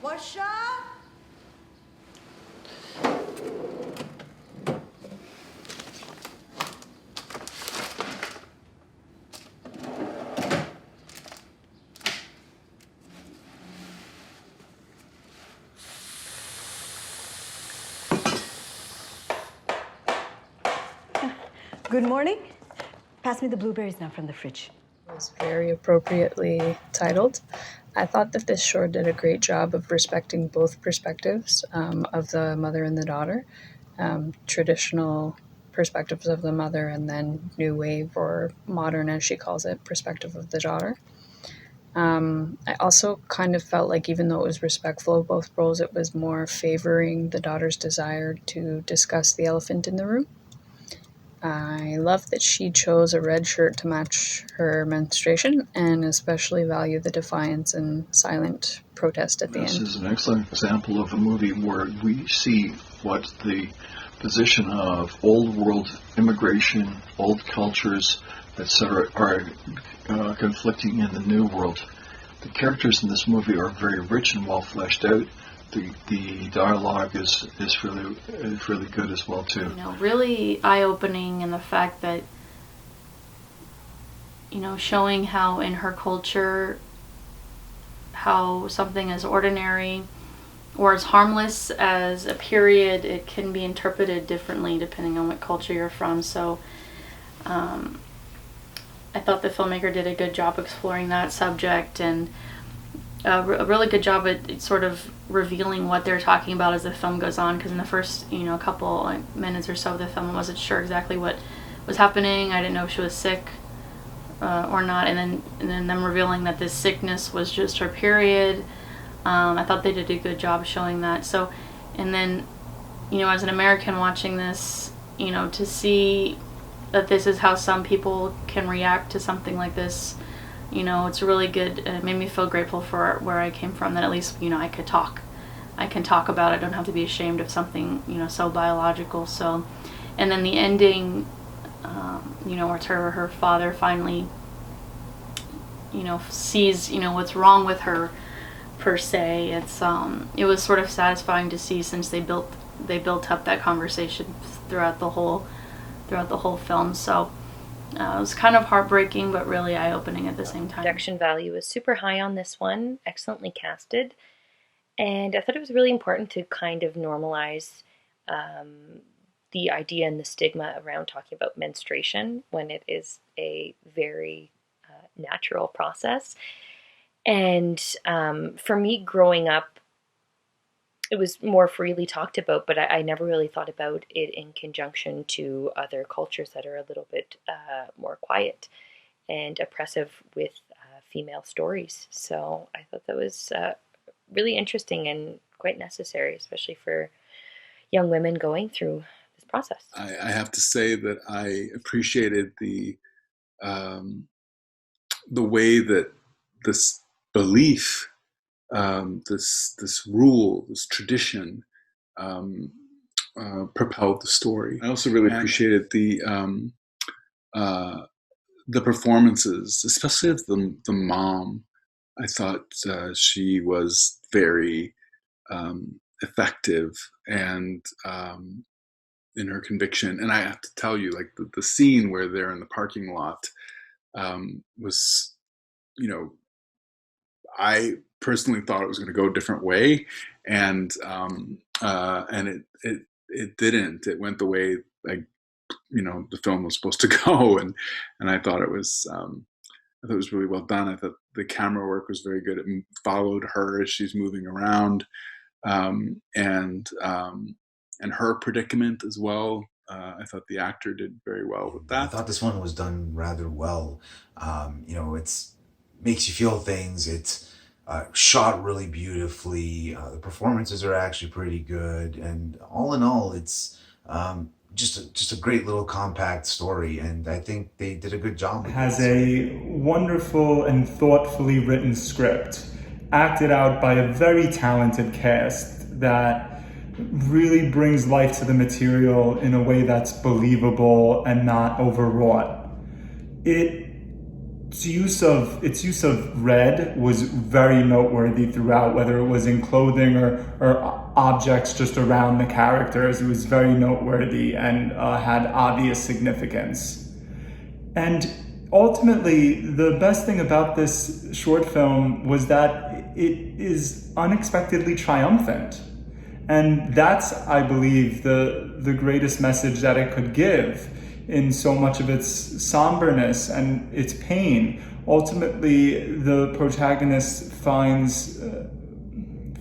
Varsha? Good morning. Pass me the blueberries now from the fridge. It was very appropriately titled. I thought that this short did a great job of respecting both perspectives of the mother and the daughter, traditional perspectives of the mother, and then new wave, or modern as she calls it, perspective of the daughter. I also kind of felt like, even though it was respectful of both roles, it was more favoring the daughter's desire to discuss the elephant in the room. I love that she chose a red shirt to match her menstruation, and especially value the defiance and silent protest at the end. This is an excellent example of a movie where we see what the position of old world immigration, old cultures, etc., are conflicting in the new world. The characters in this movie are very rich and well fleshed out. The dialogue is really good as well too. Really eye-opening in the fact that, showing how in her culture, how something as ordinary or as harmless as a period, it can be interpreted differently depending on what culture you're from. So I thought the filmmaker did a good job exploring that subject, and a really good job at sort of revealing what they're talking about as the film goes on, because in the first couple minutes or so of the film, I wasn't sure exactly what was happening. I didn't know if she was sick or not, and then them revealing that this sickness was just her period. I thought they did a good job showing that. So, and then as an American watching this, to see that this is how some people can react to something like this, it's really good. It made me feel grateful for where I came from, that at least, I could talk. I can talk about it. I don't have to be ashamed of something, so biological. So, and then the ending, where her father finally, sees, what's wrong with her, per se. It was sort of satisfying to see, since they built up that conversation throughout the whole film. So it was kind of heartbreaking, but really eye-opening at the same time. Production value was super high on this one, excellently casted, and I thought it was really important to kind of normalize the idea and the stigma around talking about menstruation when it is a very natural process. And for me, growing up, it was more freely talked about, but I never really thought about it in conjunction to other cultures that are a little bit more quiet and oppressive with female stories. So I thought that was really interesting and quite necessary, especially for young women going through this process. I have to say that I appreciated the way that this belief, this rule, this tradition, propelled the story. I also really appreciated the performances, especially of the mom. I thought she was very effective and in her conviction. And I have to tell you, like the scene where they're in the parking lot was, I personally thought it was going to go a different way, and it didn't. It went the way the film was supposed to go, and I thought it was really well done. I thought the camera work was very good. It followed her as she's moving around, and her predicament as well. I thought the actor did very well with that. I thought this one was done rather well. It's makes you feel things. It's shot really beautifully. The performances are actually pretty good, and all in all, it's just a great little compact story, and I think they did a good job. It has a wonderful and thoughtfully written script, acted out by a very talented cast that really brings life to the material in a way that's believable and not overwrought. It its use of red was very noteworthy throughout, whether it was in clothing or objects just around the characters. It was very noteworthy and had obvious significance. And ultimately, the best thing about this short film was that it is unexpectedly triumphant. And that's, I believe, the greatest message that it could give in so much of its somberness and its pain. Ultimately, the protagonist finds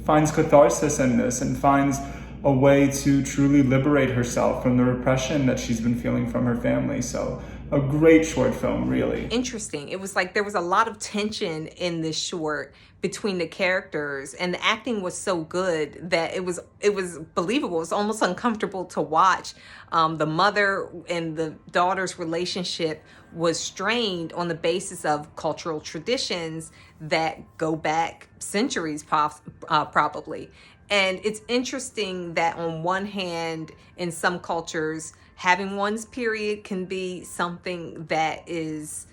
catharsis in this and finds a way to truly liberate herself from the repression that she's been feeling from her family. So a great short film, really. Interesting. It was like there was a lot of tension in this short between the characters, and the acting was so good that it was believable. It was almost uncomfortable to watch. The mother and the daughter's relationship was strained on the basis of cultural traditions that go back centuries, probably. And it's interesting that on one hand, in some cultures, having one's period can be something that is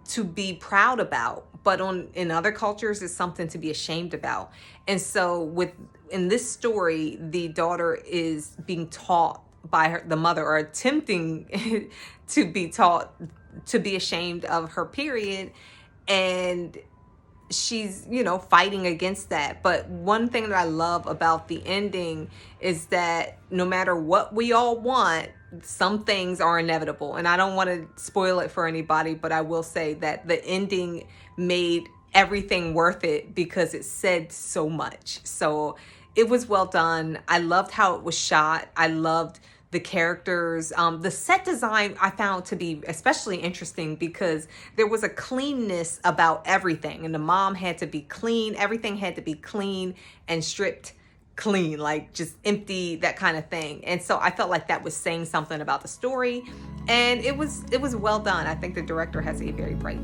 to be proud about, but in other cultures it's something to be ashamed about. And so in this story, the daughter is being taught by the mother, or attempting to be taught to be ashamed of her period, and she's, fighting against that. But one thing that I love about the ending is that no matter what we all want, some things are inevitable. And I don't want to spoil it for anybody, but I will say that the ending made everything worth it because it said so much. So it was well done. I loved how it was shot. I loved the characters. The set design I found to be especially interesting because there was a cleanness about everything, and the mom had to be clean. Everything had to be clean and stripped clean, like just empty, that kind of thing. And so I felt like that was saying something about the story, and it was well done. I think the director has a very bright